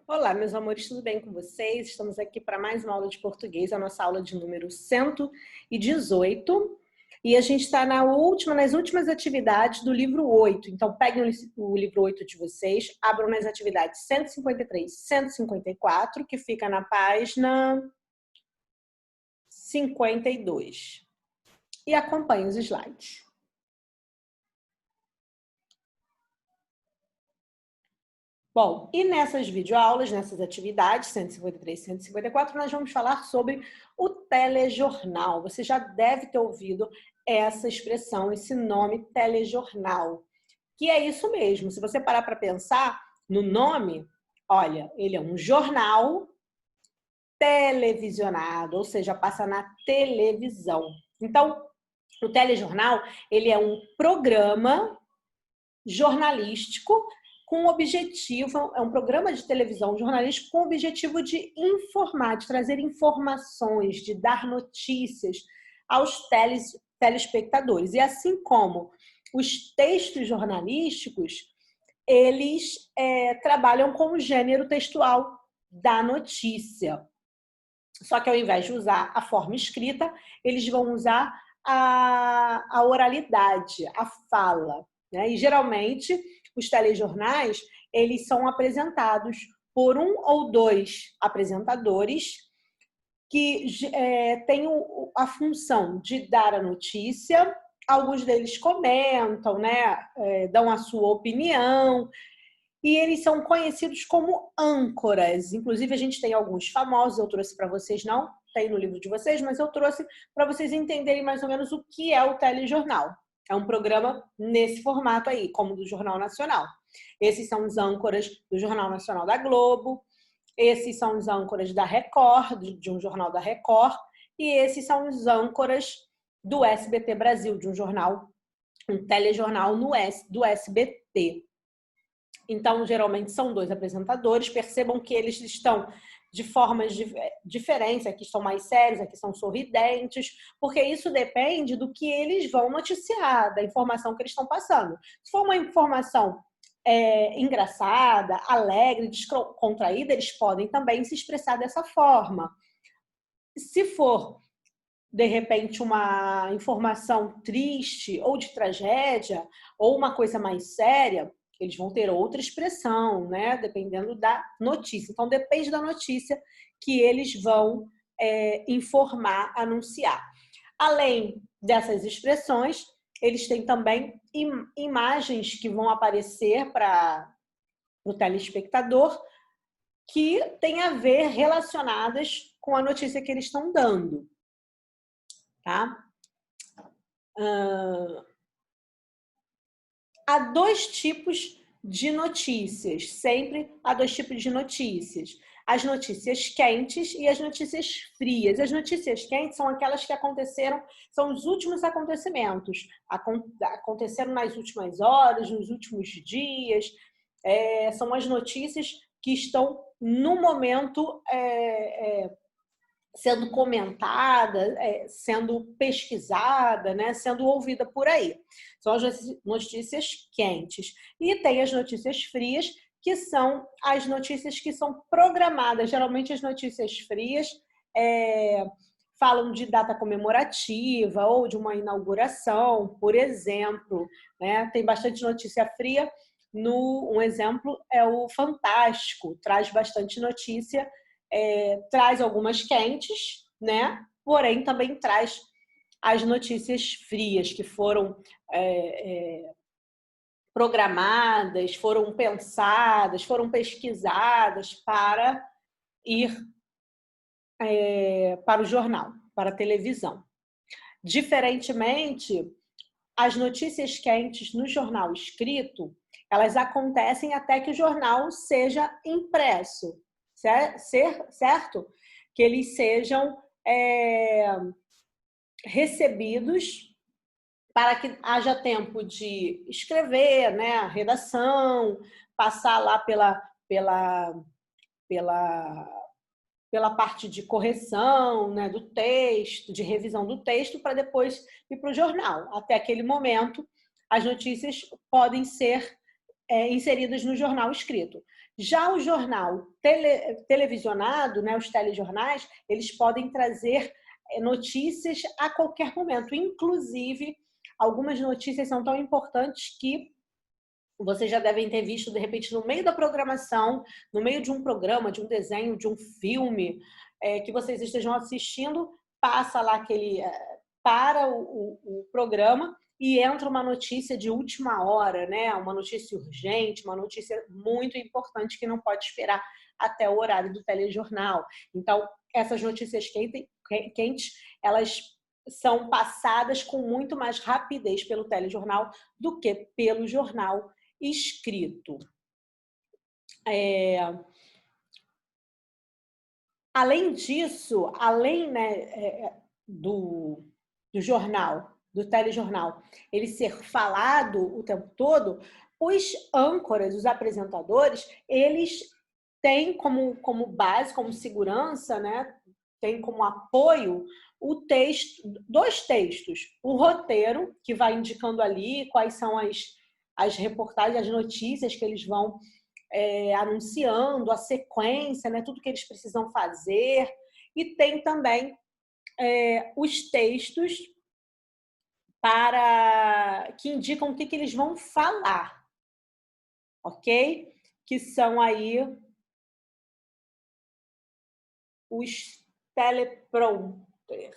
Olá, meus amores, tudo bem com vocês? Estamos aqui para mais uma aula de português, a nossa aula de número 118. E a gente está nas últimas atividades do livro 8. Então, peguem o livro 8 de vocês, abram nas atividades 153 e 154, que fica na página 52. E acompanhem os slides. Bom, e nessas videoaulas, nessas atividades, 153 e 154, nós vamos falar sobre o telejornal. Você já deve ter ouvido essa expressão, esse nome telejornal, que é isso mesmo. Se você parar para pensar no nome, olha, ele é um jornal televisionado, ou seja, passa na televisão. Então, o telejornal, ele é um programa jornalístico com o objetivo, é um programa de televisão jornalístico com o objetivo de informar, de trazer informações, de dar notícias aos telespectadores. E assim como os textos jornalísticos, eles trabalham com o gênero textual da notícia. Só que ao invés de usar a forma escrita, eles vão usar a oralidade, a fala, né? E geralmente os telejornais, eles são apresentados por um ou dois apresentadores que têm a função de dar a notícia. Alguns deles comentam, né? Dão a sua opinião, e eles são conhecidos como âncoras. Inclusive, a gente tem alguns famosos, eu trouxe para vocês, não tem no livro de vocês, mas eu trouxe para vocês entenderem mais ou menos o que é o telejornal. É um programa nesse formato aí, como do Jornal Nacional. Esses são os âncoras do Jornal Nacional da Globo, esses são os âncoras da Record, de um jornal da Record, e esses são os âncoras do SBT Brasil, de um telejornal do SBT. Então, geralmente são dois apresentadores. Percebam que eles estão de formas diferentes, aqui estão mais sérios, aqui são sorridentes, porque isso depende do que eles vão noticiar, da informação que eles estão passando. Se for uma informação engraçada, alegre, descontraída, eles podem também se expressar dessa forma. Se for, de repente, uma informação triste ou de tragédia, ou uma coisa mais séria, eles vão ter outra expressão, né? Dependendo da notícia. Então, depende da notícia que eles vão informar, anunciar. Além dessas expressões, eles têm também imagens que vão aparecer para o telespectador que têm a ver relacionadas com a notícia que eles estão dando. Tá? Há dois tipos de notícias, sempre há dois tipos de notícias. As notícias quentes e as notícias frias. As notícias quentes são aquelas que aconteceram, são os últimos acontecimentos. Aconteceram nas últimas horas, nos últimos dias. São as notícias que estão no momento sendo comentada, sendo pesquisada, né, sendo ouvida por aí. São as notícias quentes. E tem as notícias frias, que são as notícias que são programadas. Geralmente as notícias frias falam de data comemorativa ou de uma inauguração, por exemplo. Né? Tem bastante notícia fria. Um exemplo é o Fantástico, traz bastante notícia. Traz algumas quentes, né? Porém, também traz as notícias frias que foram programadas, foram pensadas, foram pesquisadas para ir para o jornal, para a televisão. Diferentemente, as notícias quentes no jornal escrito, elas acontecem até que o jornal seja impresso. Certo? Que eles sejam recebidos para que haja tempo de escrever, né, a redação, passar lá pela parte de correção, né, do texto, de revisão do texto, para depois ir para o jornal. Até aquele momento, as notícias podem ser inseridas no jornal escrito. Já o jornal televisionado, né, os telejornais, eles podem trazer notícias a qualquer momento. Inclusive, algumas notícias são tão importantes que vocês já devem ter visto, de repente, no meio da programação, no meio de um programa, de um desenho, de um filme, que vocês estejam assistindo, passa lá para o programa e entra uma notícia de última hora, né? Uma notícia urgente, uma notícia muito importante que não pode esperar até o horário do telejornal. Então, essas notícias quentes, elas são passadas com muito mais rapidez pelo telejornal do que pelo jornal escrito. Além disso, além, né, do jornal, do telejornal, ele ser falado o tempo todo, os âncoras, os apresentadores, eles têm como base, como segurança, né, tem como apoio dois textos. O roteiro, que vai indicando ali quais são as reportagens, as notícias que eles vão anunciando, a sequência, né, tudo que eles precisam fazer. E tem também os textos que indicam o que eles vão falar, ok? Que são aí os teleprompter.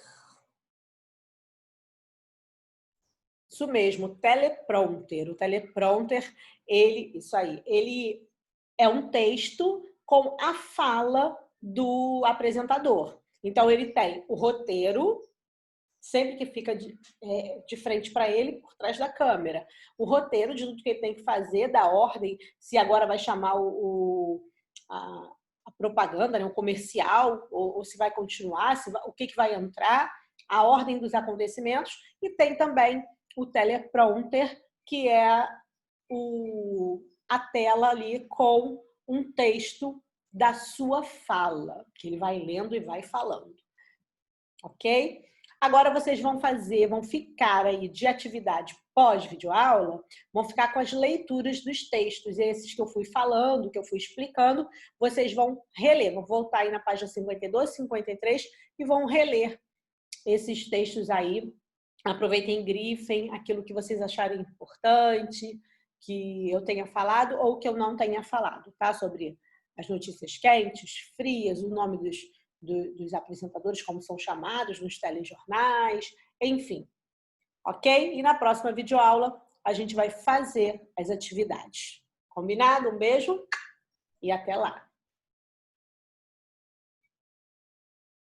Isso mesmo, teleprompter. O teleprompter, ele é um texto com a fala do apresentador. Então, ele tem o roteiro, sempre que fica de frente para ele, por trás da câmera. O roteiro de tudo que ele tem que fazer, da ordem, se agora vai chamar a propaganda, né, o comercial, ou se vai continuar, o que vai entrar, a ordem dos acontecimentos, e tem também o teleprompter, que é a tela ali com um texto da sua fala, que ele vai lendo e vai falando. Ok? Agora vocês vão ficar aí de atividade pós-videoaula, vão ficar com as leituras dos textos, esses que eu fui falando, que eu fui explicando, vocês vão reler, vão voltar aí na página 52, 53 e vão reler esses textos aí. Aproveitem e grifem aquilo que vocês acharem importante, que eu tenha falado ou que eu não tenha falado, tá? Sobre as notícias quentes, frias, o nome dos apresentadores, como são chamados nos telejornais, enfim. Ok? E na próxima videoaula a gente vai fazer as atividades. Combinado? Um beijo e até lá!